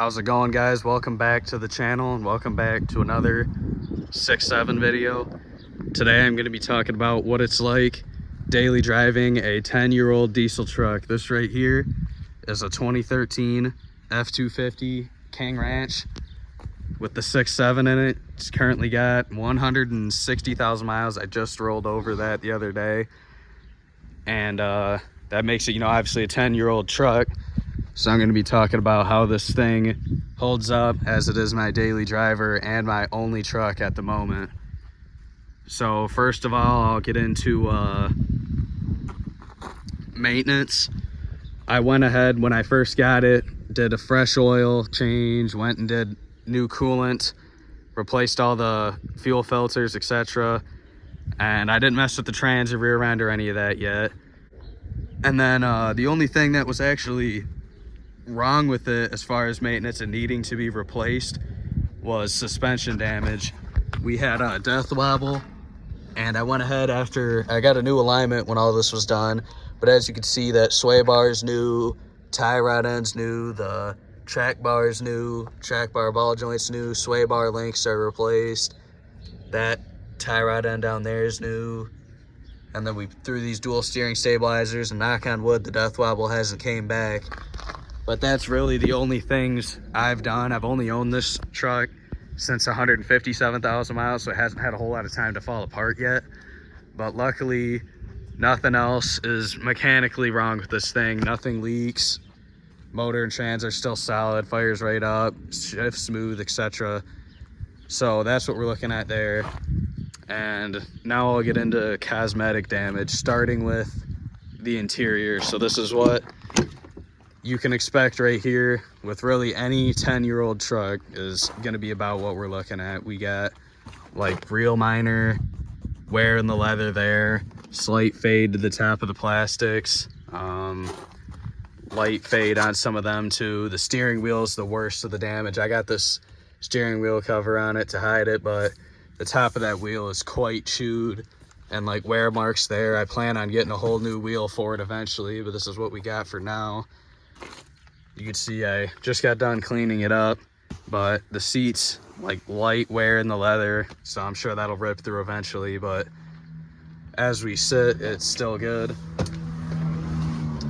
How's it going, guys? Welcome back to the channel and welcome back to another 6-7 video. Today I'm going to be talking about what it's like daily driving a 10-year-old diesel truck. This right here is a 2013 F-250 King Ranch with the 6.7 in it. It's currently got 160,000 miles. I just rolled over that the other day, and that makes it, obviously a 10-year-old truck. So I'm going to be talking about how this thing holds up, as it is my daily driver and my only truck at the moment. So first of all, I'll get into maintenance. I went ahead when I first got it, did a fresh oil change, went and did new coolant, replaced all the fuel filters, etc. And I didn't mess with the trans or rear end or any of that yet. And then the only thing that was actually wrong with it as far as maintenance and needing to be replaced was suspension damage. We had a death wobble, and I went ahead after I got a new alignment when all this was done. But as you can see, that sway bar is new, tie rod end's new, the track bar is new, track bar ball joints new, sway bar links are replaced, that tie rod end down there is new. And then we threw these dual steering stabilizers, and knock on wood, the death wobble hasn't came back. But that's really the only things I've done. I've only owned this truck since 157,000 miles, so it hasn't had a whole lot of time to fall apart yet. But luckily, nothing else is mechanically wrong with this thing. Nothing leaks. Motor and trans are still solid, fires right up, shifts smooth, etc. So that's what we're looking at there. And now I'll get into cosmetic damage, starting with the interior. So this is what you can expect right here with really any 10-year-old truck is going to be about what we're looking at. We got like real minor wear in the leather there, slight fade to the top of the plastics, light fade on some of them too. The steering wheel is the worst of the damage. I got this steering wheel cover on it to hide it, but the top of that wheel is quite chewed and like wear marks there. I plan on getting a whole new wheel for it eventually, but this is what we got for now. You can see I just got done cleaning it up, but the seats like light wear in the leather, so I'm sure that'll rip through eventually, but as we sit, it's still good.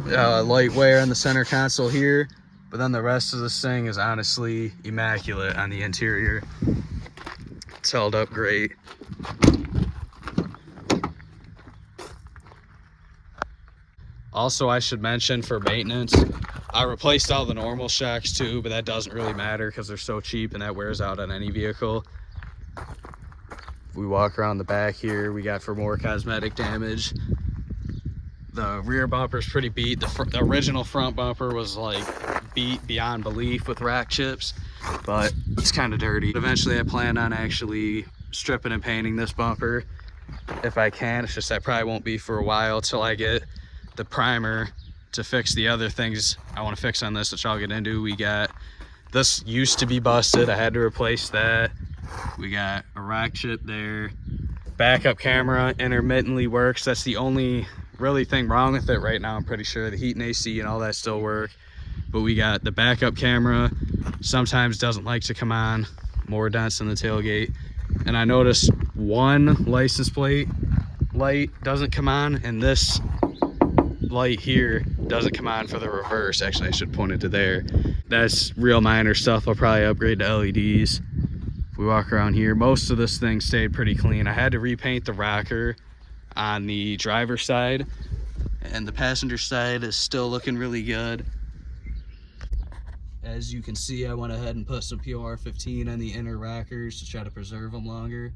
Light wear in the center console here, but then the rest of this thing is honestly immaculate on the interior. It's held up great. Also, I should mention for maintenance, I replaced all the normal shocks too, but that doesn't really matter because they're so cheap and that wears out on any vehicle. If we walk around the back here, we got for more cosmetic damage. The rear bumper is pretty beat. The original front bumper was like beat beyond belief with rack chips, but it's kind of dirty. Eventually I plan on actually stripping and painting this bumper if I can. It's just that probably won't be for a while till I get the primer to fix the other things I want to fix on this, which I'll get into. We got, this used to be busted, I had to replace that. We got a rack chip there. Backup camera intermittently works. That's the only really thing wrong with it right now. I'm pretty sure the heat and AC and all that still work, but we got the backup camera sometimes doesn't like to come on, more dents in the tailgate. And I noticed one license plate light doesn't come on, and this light here doesn't come on for the reverse. Actually, I should point it to there. That's real minor stuff. I'll probably upgrade to LEDs. If we walk around here, most of this thing stayed pretty clean. I had to repaint the rocker on the driver's side, and the passenger side is still looking really good. As you can see, I went ahead and put some POR 15 on the inner rockers to try to preserve them longer,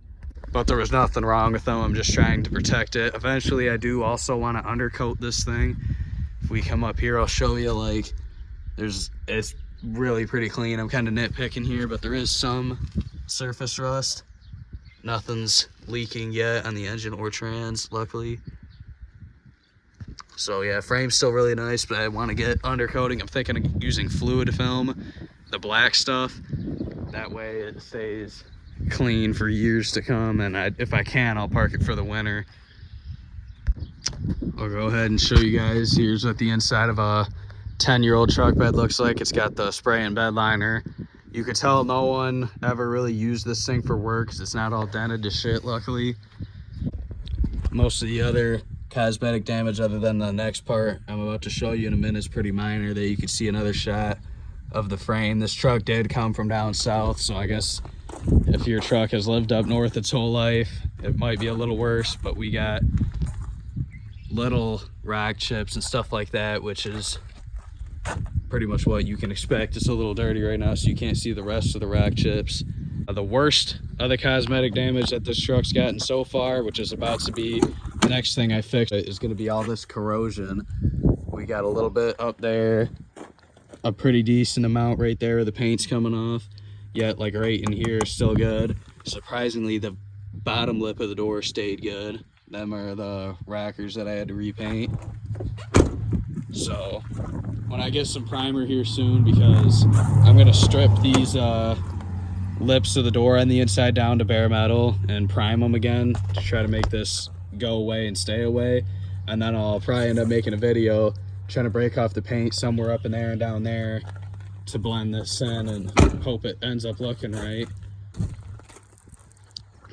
but there was nothing wrong with them. I'm just trying to protect it. Eventually I do also want to undercoat this thing. If we come up here, I'll show you, like, it's really pretty clean. I'm kind of nitpicking here, but there is some surface rust. Nothing's leaking yet on the engine or trans, luckily. So yeah, frame's still really nice, but I want to get undercoating. I'm thinking of using fluid film, the black stuff. That way it stays clean for years to come, and if I can, I'll park it for the winter. I'll go ahead and show you guys. Here's what the inside of a 10-year-old truck bed looks like. It's got the spray and bed liner. You could tell no one ever really used this thing for work because it's not all dented to shit, luckily. Most of the other cosmetic damage, other than the next part I'm about to show you in a minute, is pretty minor. There you can see another shot of the frame. This truck did come from down south, so I guess if your truck has lived up north its whole life, it might be a little worse, but we got little rock chips and stuff like that, which is pretty much what you can expect. It's a little dirty right now, so you can't see the rest of the rock chips. The worst of the cosmetic damage that this truck's gotten so far, which is about to be the next thing I fix, is going to be all this corrosion. We got a little bit up there, a pretty decent amount right there where the paint's coming off, yet like right in here is still good. Surprisingly, the bottom lip of the door stayed good. Them are the rockers that I had to repaint. So when I get some primer here soon, because I'm going to strip these lips of the door on the inside down to bare metal and prime them again to try to make this go away and stay away. And then I'll probably end up making a video trying to break off the paint somewhere up in there and down there to blend this in and hope it ends up looking right.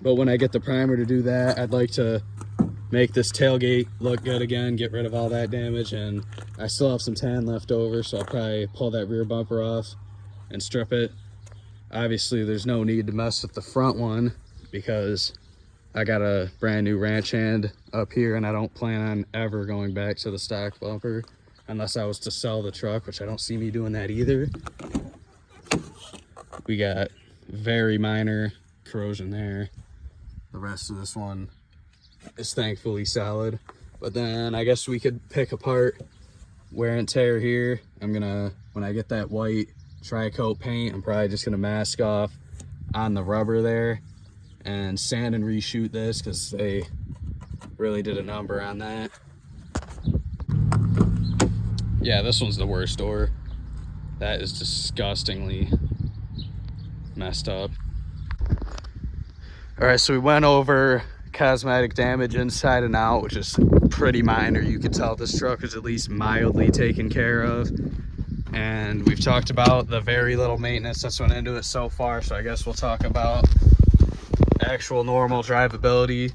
But when I get the primer to do that, I'd like to make this tailgate look good again, get rid of all that damage, and I still have some tan left over, so I'll probably pull that rear bumper off and strip it. Obviously, there's no need to mess with the front one because I got a brand new ranch hand up here, and I don't plan on ever going back to the stock bumper unless I was to sell the truck, which I don't see me doing that either. We got very minor corrosion there. The rest of this one is thankfully solid. But then I guess we could pick apart wear and tear here. When I get that white tri-coat paint, I'm probably just gonna mask off on the rubber there and sand and reshoot this because they really did a number on that. Yeah, this one's the worst door. That is disgustingly messed up. All right, so we went over cosmetic damage inside and out, which is pretty minor. You can tell this truck is at least mildly taken care of. And we've talked about the very little maintenance that's went into it so far, so I guess we'll talk about actual normal drivability.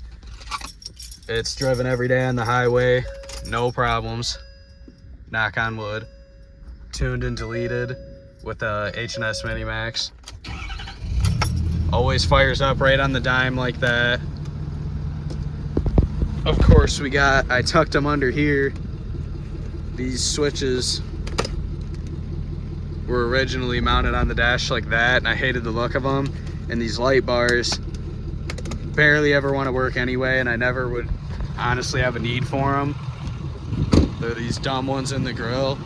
It's driven every day on the highway, no problems, knock on wood. Tuned and deleted with a H&S Mini Max. Always fires up right on the dime like that. Of course, I tucked them under here. These switches were originally mounted on the dash like that, and I hated the look of them. And these light bars barely ever want to work anyway, and I never would honestly have a need for them. They're these dumb ones in the grill.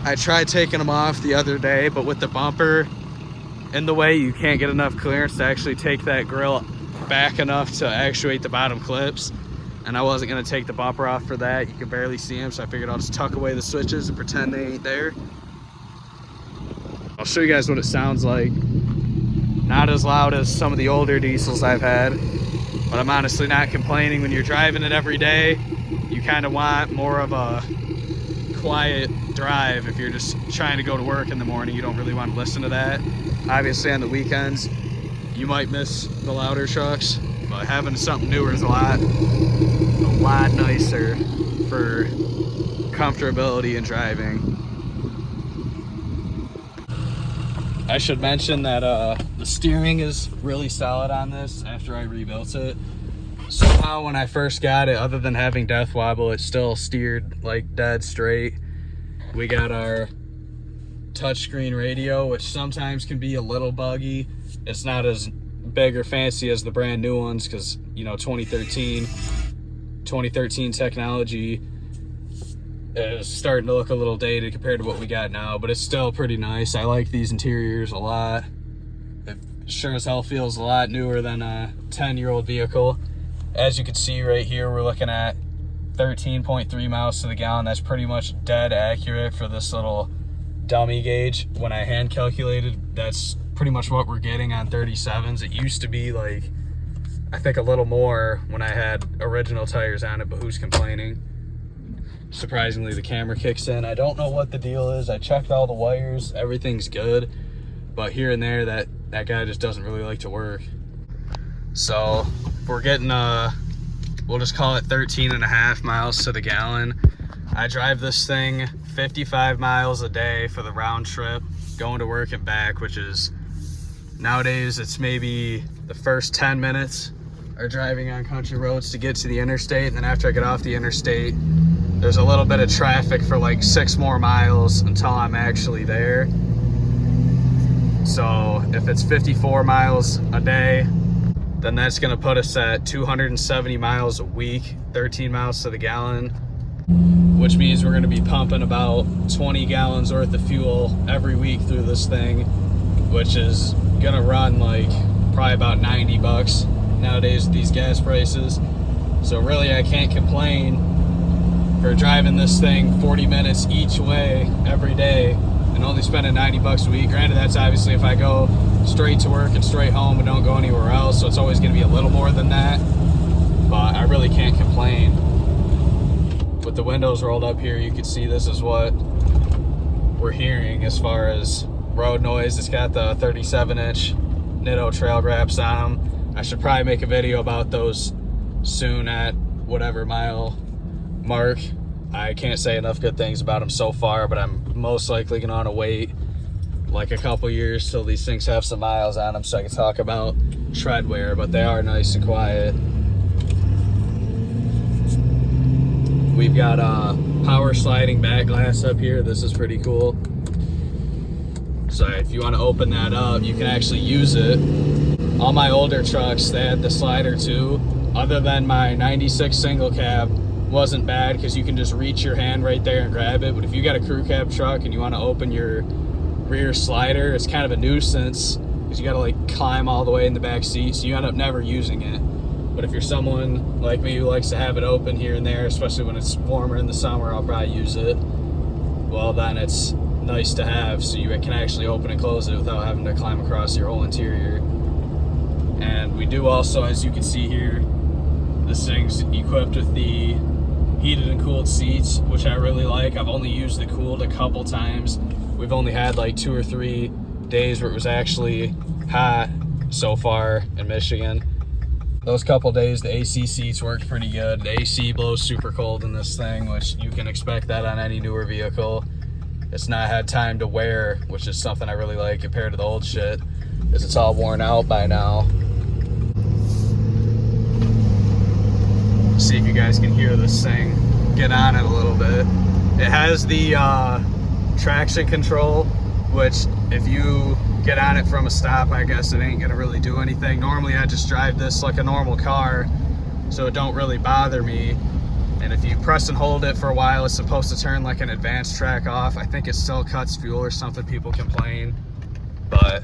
I tried taking them off the other day, but with the bumper in the way, you can't get enough clearance to actually take that grill back enough to actuate the bottom clips. And I wasn't gonna take the bumper off for that. You can barely see them, so I figured I'll just tuck away the switches and pretend they ain't there. I'll show you guys what it sounds like. Not as loud as some of the older diesels I've had, but I'm honestly not complaining. When you're driving it every day, you kind of want more of a quiet drive. If you're just trying to go to work in the morning, you don't really want to listen to that. Obviously on the weekends, you might miss the louder trucks, but having something newer is a lot nicer for comfortability and driving. I should mention that the steering is really solid on this after I rebuilt it. Somehow when I first got it, other than having death wobble, it still steered like dead straight. We got our touchscreen radio, which sometimes can be a little buggy. It's not as big or fancy as the brand new ones because, you know, 2013 technology is starting to look a little dated compared to what we got now, but it's still pretty nice. I like these interiors a lot. It sure as hell feels a lot newer than a 10-year-old vehicle. As you can see right here, we're looking at 13.3 miles to the gallon. That's pretty much dead accurate for this little dummy gauge. When I hand calculated, that's pretty much what we're getting on 37s. It used to be like, I think a little more when I had original tires on it, but who's complaining? surprisingly the camera kicks in. I don't know what the deal is. I checked all the wires, everything's good, but here and there that guy just doesn't really like to work. So we're getting we'll just call it 13.5 miles to the gallon. I drive this thing 55 miles a day for the round trip, going to work and back, which is, nowadays it's maybe the first 10 minutes are driving on country roads to get to the interstate, and then after I get off the interstate, there's a little bit of traffic for like 6 more miles until I'm actually there. So if it's 54 miles a day, then that's gonna put us at 270 miles a week, 13 miles to the gallon, which means we're gonna be pumping about 20 gallons worth of fuel every week through this thing, which is gonna run like probably about 90 bucks nowadays with these gas prices. So really I can't complain for driving this thing 40 minutes each way every day and only spending 90 bucks a week. Granted, that's obviously if I go straight to work and straight home and don't go anywhere else, so it's always gonna be a little more than that, but I really can't complain. With the windows rolled up here, you can see this is what we're hearing as far as road noise. It's got the 37-inch Nitto trail wraps on them. I should probably make a video about those soon at whatever mile mark. I can't say enough good things about them so far, but I'm most likely gonna want to wait like a couple years till these things have some miles on them so I can talk about tread wear, but they are nice and quiet. We've got power sliding back glass up here. This is pretty cool. So if you want to open that up, you can actually use it. All my older trucks, they had the slider too. Other than my 96 single cab, wasn't bad because you can just reach your hand right there and grab it. But if you got a crew cab truck and you want to open your rear slider, it's kind of a nuisance because you got to like climb all the way in the back seat, so you end up never using it. But if you're someone like me who likes to have it open here and there, especially when it's warmer in the summer, I'll probably use it. Well, then it's nice to have, so you can actually open and close it without having to climb across your whole interior. And we do also, as you can see here, this thing's equipped with the heated and cooled seats, which I really like. I've only used the cooled a couple times. We've only had like 2 or 3 days where it was actually hot so far in Michigan. Those couple days, the AC seats worked pretty good. The AC blows super cold in this thing, which you can expect that on any newer vehicle. It's not had time to wear, which is something I really like compared to the old shit, because it's all worn out by now. See if you guys can hear this thing get on it a little bit. It has the traction control, which if you get on it from a stop, I guess it ain't gonna really do anything. Normally I just drive this like a normal car, so it don't really bother me. And if you press and hold it for a while, it's supposed to turn like an advanced track off. I think it still cuts fuel or something, people complain. But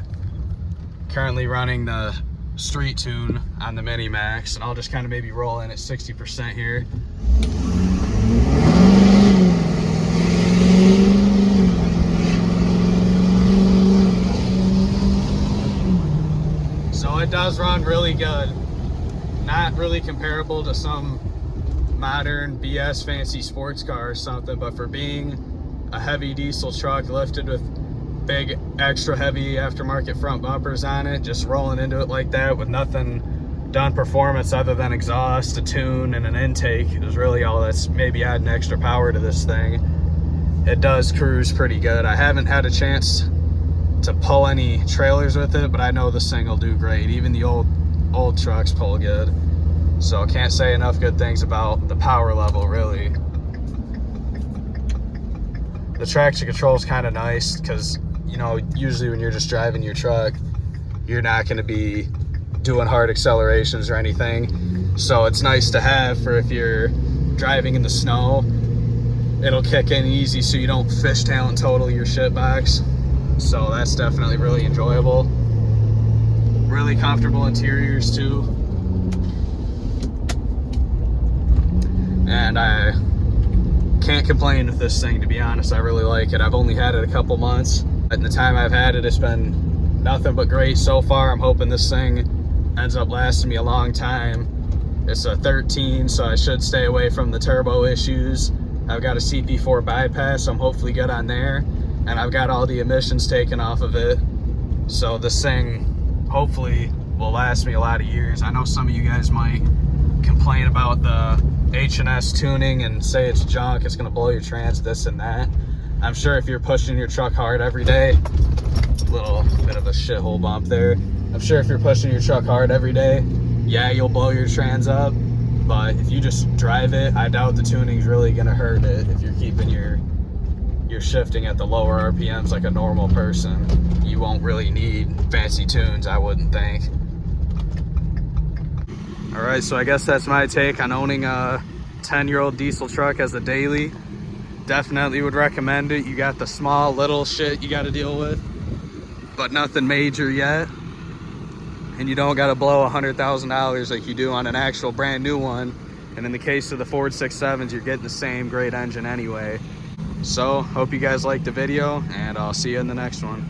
currently running the street tune on the Mini Max, and I'll just kind of maybe roll in at 60% here. So it does run really good. Not really comparable to some modern BS fancy sports car or something, but for being a heavy diesel truck lifted with big extra heavy aftermarket front bumpers on it, just rolling into it like that with nothing done performance other than exhaust, a tune, and an intake is really all that's maybe adding extra power to this thing. It does cruise pretty good. I haven't had a chance to pull any trailers with it, but I know this thing will do great. Even the old trucks pull good. So I can't say enough good things about the power level, really. The traction control is kind of nice because, you know, usually when you're just driving your truck, you're not going to be doing hard accelerations or anything. So it's nice to have for if you're driving in the snow. It'll kick in easy so you don't fishtail and total your shit box. So that's definitely really enjoyable. Really comfortable interiors too. And I can't complain with this thing, to be honest. I really like it. I've only had it a couple months. In the time I've had it, it's been nothing but great so far. I'm hoping this thing ends up lasting me a long time. It's a 13, so I should stay away from the turbo issues. I've got a CP4 bypass, so I'm hopefully good on there. And I've got all the emissions taken off of it. So this thing hopefully will last me a lot of years. I know some of you guys might complain about the H&S tuning and say it's junk, it's gonna blow your trans, this and that. I'm sure if you're pushing your truck hard every day, little bit of a shithole bump there. I'm sure if you're pushing your truck hard every day, yeah, you'll blow your trans up. But if you just drive it, I doubt the tuning's really gonna hurt it if you're keeping your shifting at the lower RPMs like a normal person. You won't really need fancy tunes, I wouldn't think. All right, so I guess that's my take on owning a 10-year-old diesel truck as a daily. Definitely would recommend it. You got the small little shit you got to deal with, but nothing major yet. And you don't got to blow $100,000 like you do on an actual brand new one. And in the case of the Ford 6.7s, you're getting the same great engine anyway. So hope you guys liked the video, and I'll see you in the next one.